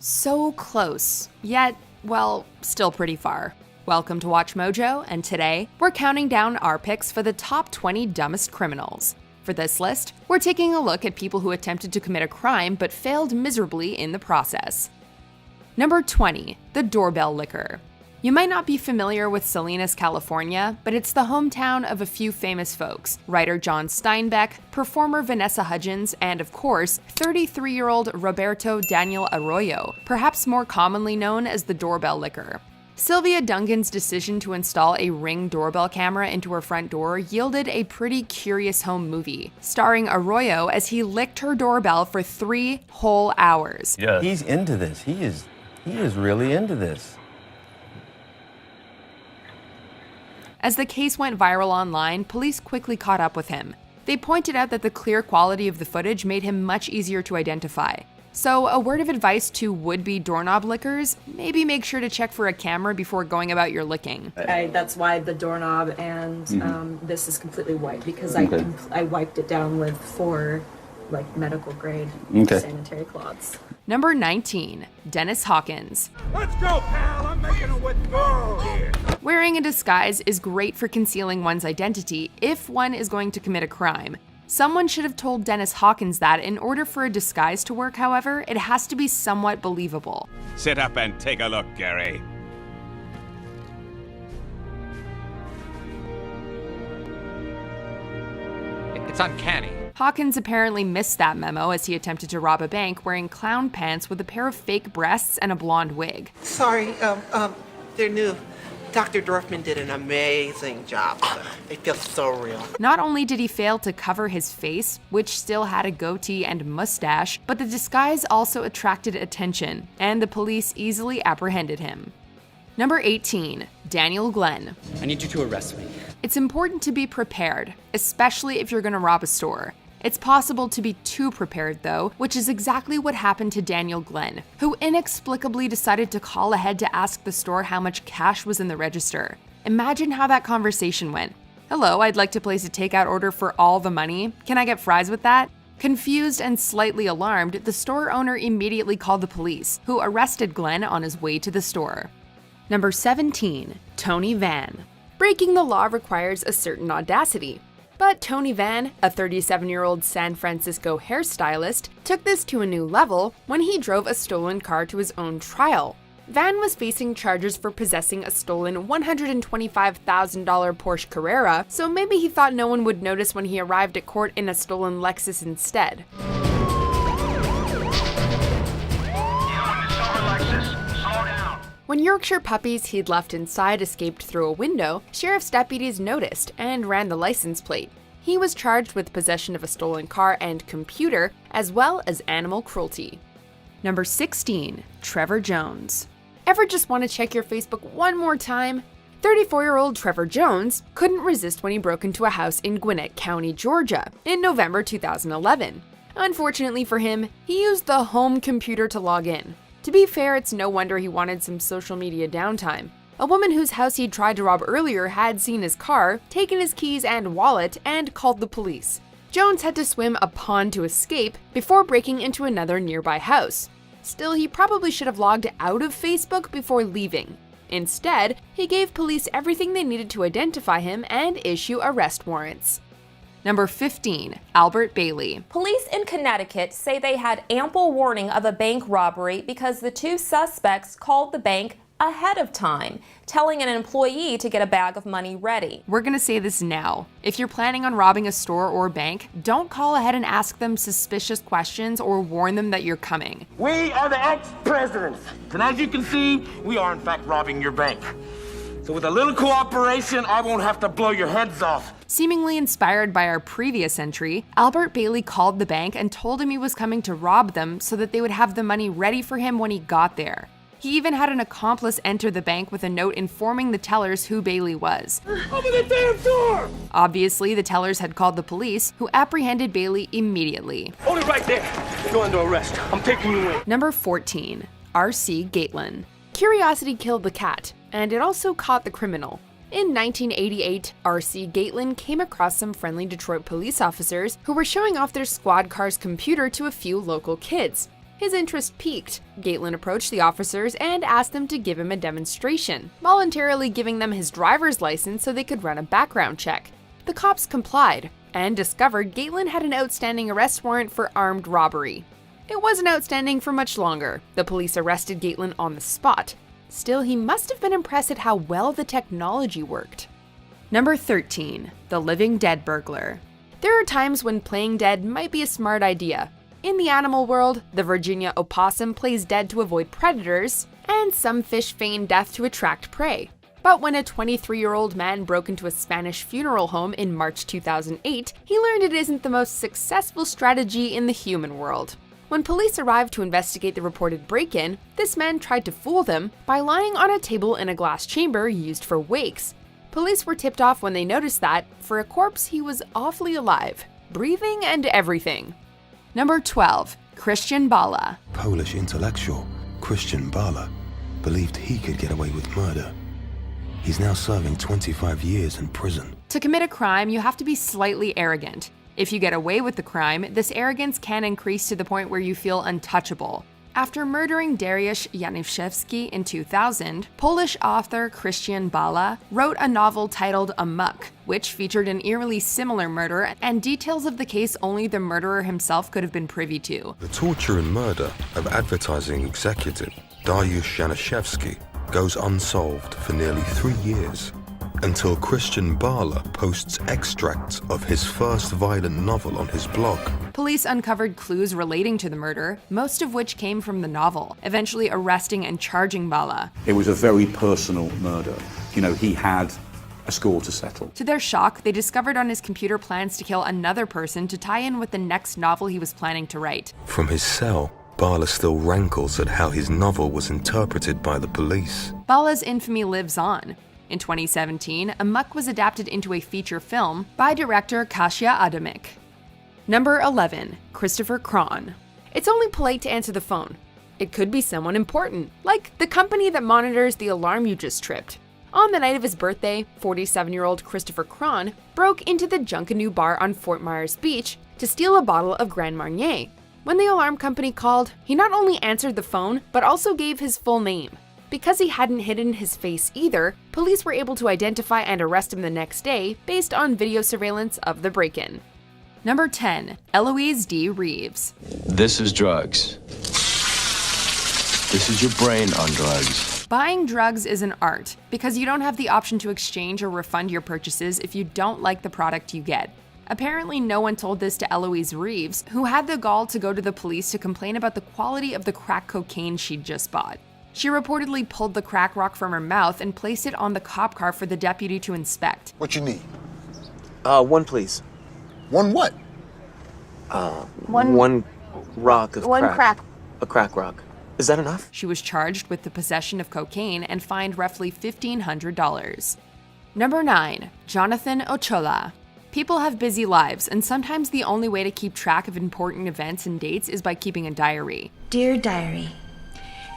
So close, yet, well, still pretty far. Welcome to Watch Mojo, and today, we're counting down our picks for the top 20 dumbest criminals. For this list, we're taking a look at people who attempted to commit a crime but failed miserably in the process. Number 20, the doorbell licker. You might not be familiar with Salinas, California, but it's the hometown of a few famous folks: writer John Steinbeck, performer Vanessa Hudgens, and of course, 33-year-old Roberto Daniel Arroyo, perhaps more commonly known as the doorbell licker. Sylvia Dungan's decision to install a Ring doorbell camera into her front door yielded a pretty curious home movie, starring Arroyo as he licked her doorbell for 3 whole hours. Yeah. He's into this. He is really into this. As the case went viral online, police quickly caught up with him. They pointed out that the clear quality of the footage made him much easier to identify. So, a word of advice to would-be doorknob lickers: maybe make sure to check for a camera before going about your licking. That's why the doorknob and this is completely white, because I wiped it down with 4 medical grade sanitary cloths. Number 19, Dennis Hawkins. Let's go, pal! I'm making a withdrawal here. Wearing a disguise is great for concealing one's identity if one is going to commit a crime. Someone should have told Dennis Hawkins that in order for a disguise to work, however, it has to be somewhat believable. Sit up and take a look, Gary. It's uncanny. Hawkins apparently missed that memo as he attempted to rob a bank wearing clown pants with a pair of fake breasts and a blonde wig. Sorry, they're new. Dr. Dorfman did an amazing job. They feel so real. Not only did he fail to cover his face, which still had a goatee and mustache, but the disguise also attracted attention, and the police easily apprehended him. Number 18, Daniel Glenn. I need you to arrest me. It's important to be prepared, especially if you're going to rob a store. It's possible to be too prepared, though, which is exactly what happened to Daniel Glenn, who inexplicably decided to call ahead to ask the store how much cash was in the register. Imagine how that conversation went. "Hello, I'd like to place a takeout order for all the money. Can I get fries with that?" Confused and slightly alarmed, the store owner immediately called the police, who arrested Glenn on his way to the store. Number 17, Tony Van. Breaking the law requires a certain audacity. But Tony Van, a 37-year-old San Francisco hairstylist, took this to a new level when he drove a stolen car to his own trial. Van was facing charges for possessing a stolen $125,000 Porsche Carrera, so maybe he thought no one would notice when he arrived at court in a stolen Lexus instead. When Yorkshire puppies he'd left inside escaped through a window, sheriff's deputies noticed and ran the license plate. He was charged with possession of a stolen car and computer, as well as animal cruelty. Number 16, Trevor Jones. Ever just want to check your Facebook one more time? 34-year-old Trevor Jones couldn't resist when he broke into a house in Gwinnett County, Georgia, in November 2011. Unfortunately for him, he used the home computer to log in. To be fair, it's no wonder he wanted some social media downtime. A woman whose house he'd tried to rob earlier had seen his car, taken his keys and wallet, and called the police. Jones had to swim a pond to escape before breaking into another nearby house. Still, he probably should have logged out of Facebook before leaving. Instead, he gave police everything they needed to identify him and issue arrest warrants. Number 15, Albert Bailey. Police in Connecticut say they had ample warning of a bank robbery because the 2 suspects called the bank ahead of time, telling an employee to get a bag of money ready. We're gonna say this now. If you're planning on robbing a store or bank, don't call ahead and ask them suspicious questions or warn them that you're coming. We are the ex-presidents, and as you can see, we are in fact robbing your bank. So with a little cooperation, I won't have to blow your heads off. Seemingly inspired by our previous entry, Albert Bailey called the bank and told him he was coming to rob them so that they would have the money ready for him when he got there. He even had an accomplice enter the bank with a note informing the tellers who Bailey was. Open the damn door! Obviously, the tellers had called the police, who apprehended Bailey immediately. Hold it right there. You're under arrest. I'm taking you in. Number 14, R.C. Gatelin. Curiosity killed the cat, and it also caught the criminal. In 1988, R.C. Gatelin came across some friendly Detroit police officers who were showing off their squad car's computer to a few local kids. His interest piqued. Gatelin approached the officers and asked them to give him a demonstration, voluntarily giving them his driver's license so they could run a background check. The cops complied and discovered Gatelin had an outstanding arrest warrant for armed robbery. It wasn't outstanding for much longer. The police arrested Gatelin on the spot. Still, he must have been impressed at how well the technology worked. Number 13. The Living Dead Burglar. There are times when playing dead might be a smart idea. In the animal world, the Virginia opossum plays dead to avoid predators, and some fish feign death to attract prey. But when a 23-year-old man broke into a Spanish funeral home in March 2008, he learned it isn't the most successful strategy in the human world. When police arrived to investigate the reported break-in, this man tried to fool them by lying on a table in a glass chamber used for wakes. Police were tipped off when they noticed that, for a corpse, he was awfully alive, breathing and everything. Number 12. Christian Bala. Polish intellectual Christian Bala believed he could get away with murder. He's now serving 25 years in prison. To commit a crime, you have to be slightly arrogant. If you get away with the crime, this arrogance can increase to the point where you feel untouchable. After murdering Dariusz Janiszewski in 2000, Polish author Christian Bala wrote a novel titled Amok, which featured an eerily similar murder and details of the case only the murderer himself could have been privy to. The torture and murder of advertising executive Dariusz Janiszewski goes unsolved for nearly 3 years, until Christian Bala posts extracts of his first violent novel on his blog. Police uncovered clues relating to the murder, most of which came from the novel, eventually arresting and charging Bala. It was a very personal murder. You know, he had a score to settle. To their shock, they discovered on his computer plans to kill another person to tie in with the next novel he was planning to write. From his cell, Bala still rankles at how his novel was interpreted by the police. Bala's infamy lives on. In 2017, Amok was adapted into a feature film by director Kasia Adamik. Number 11. Christopher Kron. It's only polite to answer the phone. It could be someone important, like the company that monitors the alarm you just tripped. On the night of his birthday, 47-year-old Christopher Kron broke into the Junkanoo bar on Fort Myers Beach to steal a bottle of Grand Marnier. When the alarm company called, he not only answered the phone, but also gave his full name. Because he hadn't hidden his face either, police were able to identify and arrest him the next day based on video surveillance of the break-in. Number 10. Eloise D. Reeves. This is drugs. This is your brain on drugs. Buying drugs is an art, because you don't have the option to exchange or refund your purchases if you don't like the product you get. Apparently, no one told this to Eloise Reeves, who had the gall to go to the police to complain about the quality of the crack cocaine she'd just bought. She reportedly pulled the crack rock from her mouth and placed it on the cop car for the deputy to inspect. What you need? One, please. One what? One rock of one crack. A crack rock. Is that enough? She was charged with the possession of cocaine and fined roughly $1,500. Number 9. Jonathan Ochoa. People have busy lives, and sometimes the only way to keep track of important events and dates is by keeping a diary. Dear Diary,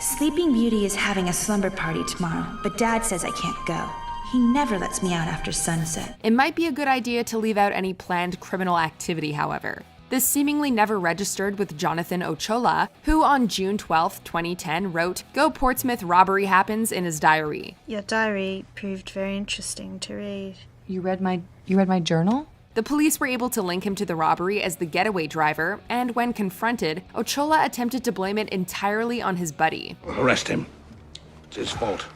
Sleeping Beauty is having a slumber party tomorrow, but Dad says I can't go. He never lets me out after sunset. It might be a good idea to leave out any planned criminal activity, however. This seemingly never registered with Jonathan Ochoa, who on June 12, 2010 wrote, "Go Portsmouth robbery happens" in his diary. Your diary proved very interesting to read. You read my journal? The police were able to link him to the robbery as the getaway driver, and when confronted, Ochoa attempted to blame it entirely on his buddy. Arrest him. It's his fault.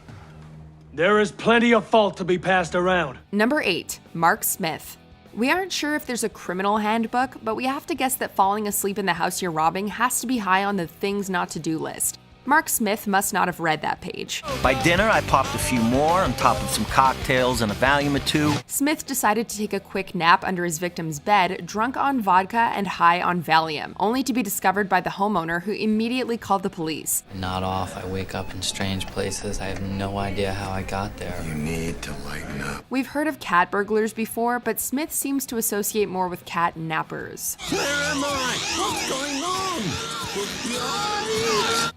There is plenty of fault to be passed around. Number 8. Mark Smith. We aren't sure if there's a criminal handbook, but we have to guess that falling asleep in the house you're robbing has to be high on the things not to do list. Mark Smith must not have read that page. By dinner, I popped a few more on top of some cocktails and a Valium or two. Smith decided to take a quick nap under his victim's bed, drunk on vodka and high on Valium, only to be discovered by the homeowner, who immediately called the police. Not off, I wake up in strange places. I have no idea how I got there. You need to lighten up. We've heard of cat burglars before, but Smith seems to associate more with cat nappers. Where am I? What's going on?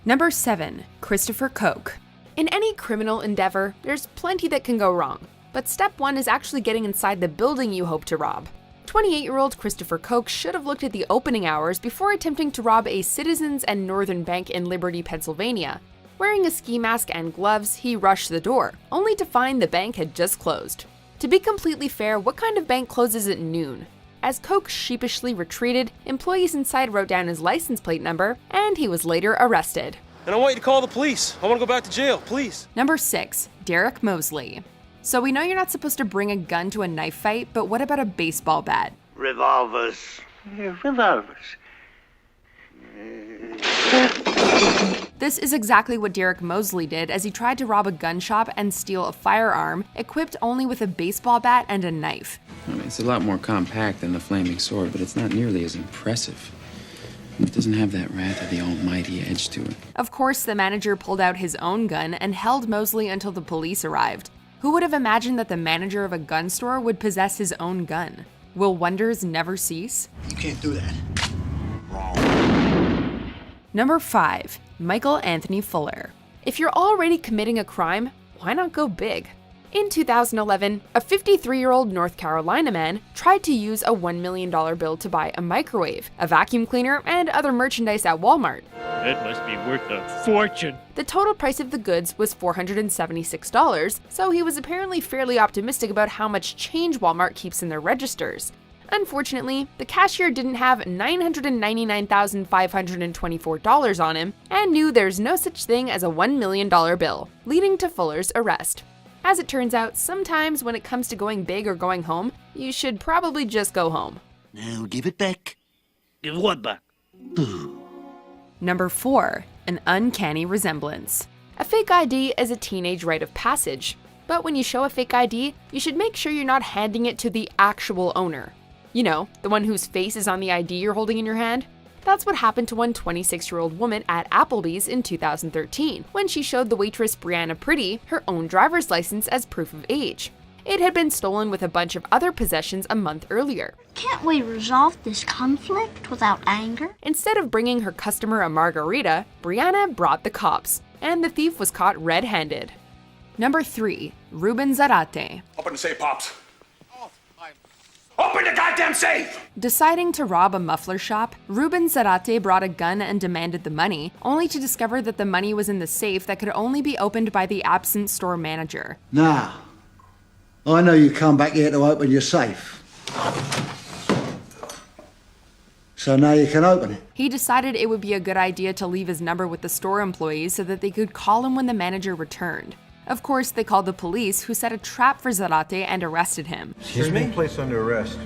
Number 7. Christopher Koch. In any criminal endeavor, there's plenty that can go wrong. But step 1 is actually getting inside the building you hope to rob. 28-year-old Christopher Koch should have looked at the opening hours before attempting to rob a Citizens and Northern Bank in Liberty, Pennsylvania. Wearing a ski mask and gloves, he rushed the door, only to find the bank had just closed. To be completely fair, what kind of bank closes at noon? As Koch sheepishly retreated, employees inside wrote down his license plate number, and he was later arrested. And I want you to call the police. I want to go back to jail, please. Number 6. Derek Mosley. So we know you're not supposed to bring a gun to a knife fight, but what about a baseball bat? Revolvers. Revolvers. This is exactly what Derek Mosley did as he tried to rob a gun shop and steal a firearm, equipped only with a baseball bat and a knife. I mean, it's a lot more compact than the flaming sword, but it's not nearly as impressive. It doesn't have that wrath of the almighty edge to it. Of course, the manager pulled out his own gun and held Mosley until the police arrived. Who would have imagined that the manager of a gun store would possess his own gun? Will wonders never cease? You can't do that. Number 5. Michael Anthony Fuller. If you're already committing a crime, why not go big? In 2011, a 53-year-old North Carolina man tried to use a $1 million bill to buy a microwave, a vacuum cleaner, and other merchandise at Walmart. It must be worth a fortune. The total price of the goods was $476, so he was apparently fairly optimistic about how much change Walmart keeps in their registers. Unfortunately, the cashier didn't have $999,524 on him and knew there's no such thing as a $1 million bill, leading to Fuller's arrest. As it turns out, sometimes when it comes to going big or going home, you should probably just go home. Now give it back. Give what back? Number 4. An uncanny resemblance. A fake ID is a teenage rite of passage, but when you show a fake ID, you should make sure you're not handing it to the actual owner. You know, the one whose face is on the ID you're holding in your hand? That's what happened to one 26-year-old woman at Applebee's in 2013, when she showed the waitress Brianna Pretty her own driver's license as proof of age. It had been stolen with a bunch of other possessions a month earlier. Can't we resolve this conflict without anger? Instead of bringing her customer a margarita, Brianna brought the cops, and the thief was caught red-handed. Number 3. Ruben Zarate. Open the safe, Pops. Open the goddamn safe! Deciding to rob a muffler shop, Ruben Zarate brought a gun and demanded the money, only to discover that the money was in the safe that could only be opened by the absent store manager. Now, I know you come back here to open your safe. So now you can open it. He decided it would be a good idea to leave his number with the store employees so that they could call him when the manager returned. Of course, they called the police, who set a trap for Zarate and arrested him. Excuse me? Placed under arrest.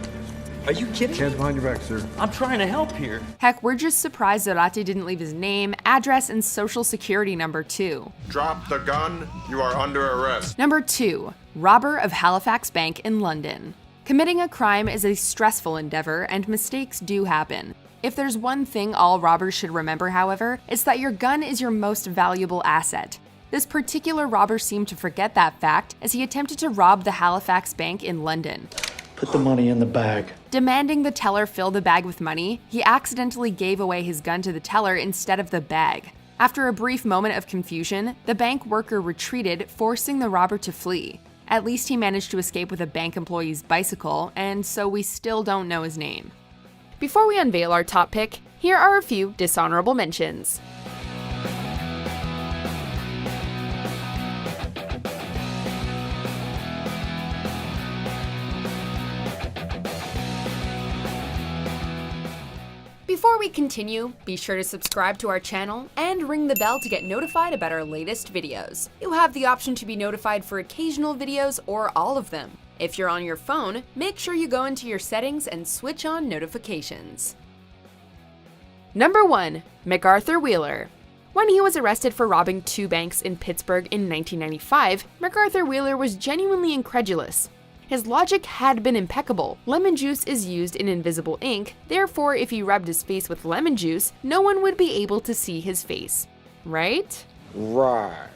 Are you kidding? Hands behind your back, sir. I'm trying to help here. Heck, we're just surprised Zarate didn't leave his name, address, and social security number too. Drop the gun. You are under arrest. Number 2. Robber of Halifax Bank in London. Committing a crime is a stressful endeavor, and mistakes do happen. If there's one thing all robbers should remember, however, it's that your gun is your most valuable asset. This particular robber seemed to forget that fact as he attempted to rob the Halifax Bank in London. Put the money in the bag. Demanding the teller fill the bag with money, he accidentally gave away his gun to the teller instead of the bag. After a brief moment of confusion, the bank worker retreated, forcing the robber to flee. At least he managed to escape with a bank employee's bicycle, and so we still don't know his name. Before we unveil our top pick, here are a few dishonorable mentions. Before we continue, be sure to subscribe to our channel and ring the bell to get notified about our latest videos. You'll have the option to be notified for occasional videos or all of them. If you're on your phone, make sure you go into your settings and switch on notifications. Number 1. MacArthur Wheeler. When he was arrested for robbing 2 banks in Pittsburgh in 1995, MacArthur Wheeler was genuinely incredulous. His logic had been impeccable. Lemon juice is used in invisible ink, therefore if he rubbed his face with lemon juice, no one would be able to see his face. Right? Right.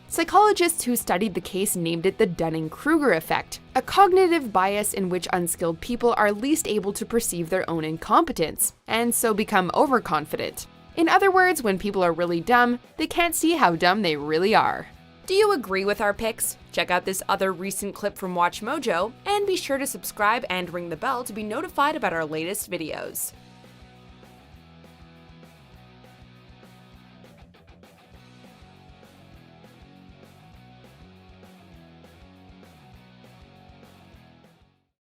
Psychologists who studied the case named it the Dunning-Kruger effect, a cognitive bias in which unskilled people are least able to perceive their own incompetence, and so become overconfident. In other words, when people are really dumb, they can't see how dumb they really are. Do you agree with our picks? Check out this other recent clip from WatchMojo, and be sure to subscribe and ring the bell to be notified about our latest videos.